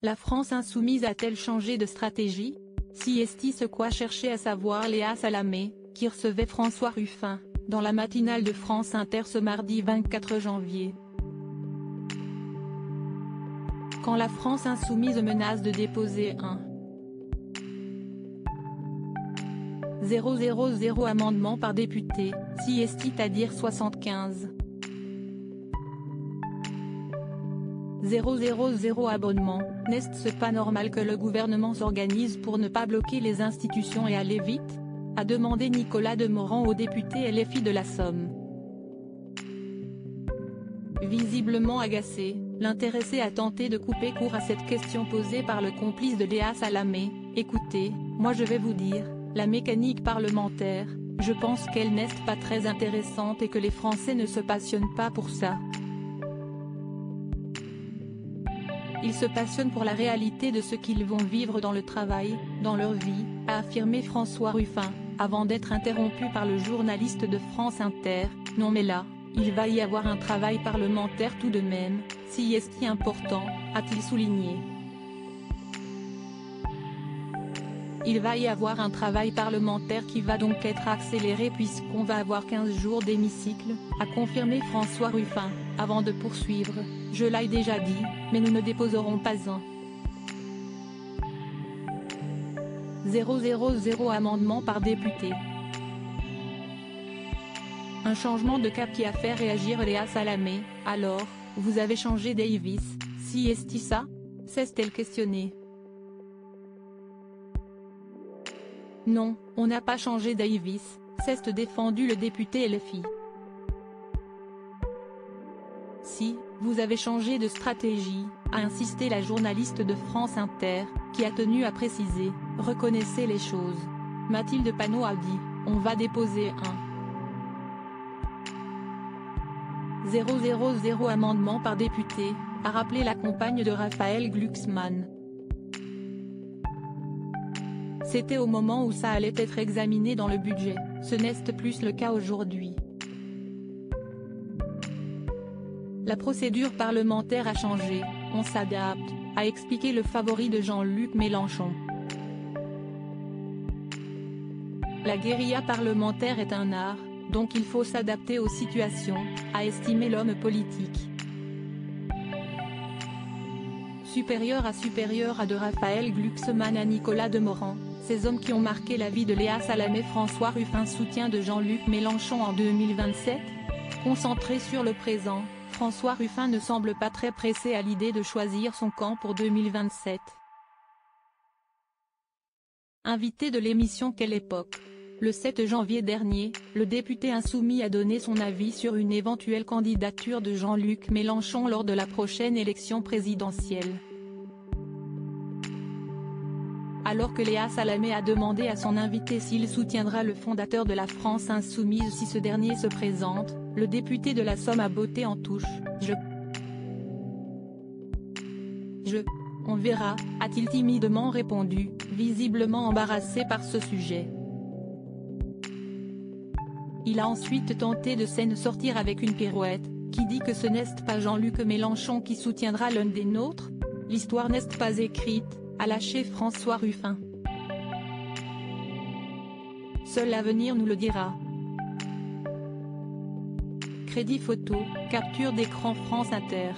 La France insoumise a-t-elle changé de stratégie? Si est ce quoi cherchait à savoir Léa Salamé, qui recevait François Ruffin, dans la matinale de France Inter ce mardi 24 janvier. Quand la France insoumise menace de déposer un 000 amendement par député, si c'est-à-dire 75 000 abonnements, n'est-ce pas normal que le gouvernement s'organise pour ne pas bloquer les institutions et aller vite? A demandé Nicolas Demorand au député LFI de la Somme. Visiblement agacé, l'intéressé a tenté de couper court à cette question posée par le complice de Léa Salamé. Écoutez, moi je vais vous dire, la mécanique parlementaire, je pense qu'elle n'est pas très intéressante et que les Français ne se passionnent pas pour ça. Ils se passionnent pour la réalité de ce qu'ils vont vivre dans le travail, dans leur vie, a affirmé François Ruffin, avant d'être interrompu par le journaliste de France Inter. Non mais là, il va y avoir un travail parlementaire tout de même, si est-ce important, a-t-il souligné. Il va y avoir un travail parlementaire qui va donc être accéléré puisqu'on va avoir 15 jours d'hémicycle, a confirmé François Ruffin, avant de poursuivre, je l'ai déjà dit, mais nous ne déposerons pas un 000 amendement par député. Un changement de cap qui a fait réagir Léa Salamé. Alors, vous avez changé Davis, si est-ce ça? S'est-elle questionnée. Non, on n'a pas changé Davis, s'est défendu le député LFI. Si, vous avez changé de stratégie, a insisté la journaliste de France Inter, qui a tenu à préciser, reconnaissez les choses. Mathilde Panot a dit, on va déposer un 000 amendement par député, a rappelé la compagne de Raphaël Glucksmann. C'était au moment où ça allait être examiné dans le budget, ce n'est plus le cas aujourd'hui. La procédure parlementaire a changé, on s'adapte, a expliqué le favori de Jean-Luc Mélenchon. La guérilla parlementaire est un art, donc il faut s'adapter aux situations, a estimé l'homme politique. Supérieur à de Raphaël Glucksmann à Nicolas Demorand, ces hommes qui ont marqué la vie de Léa Salamé. François Ruffin soutien de Jean-Luc Mélenchon en 2027. Concentré sur le présent, François Ruffin ne semble pas très pressé à l'idée de choisir son camp pour 2027. Invité de l'émission Quelle époque? Le 7 janvier dernier, le député insoumis a donné son avis sur une éventuelle candidature de Jean-Luc Mélenchon lors de la prochaine élection présidentielle. Alors que Léa Salamé a demandé à son invité s'il soutiendra le fondateur de la France insoumise si ce dernier se présente, le député de la Somme a botté en touche. On verra, a-t-il timidement répondu, visiblement embarrassé par ce sujet. Il a ensuite tenté de s'en sortir avec une pirouette, qui dit que ce n'est pas Jean-Luc Mélenchon qui soutiendra l'un des nôtres. L'histoire n'est pas écrite, a lâché François Ruffin. Seul l'avenir nous le dira. Crédit photo, capture d'écran France Inter.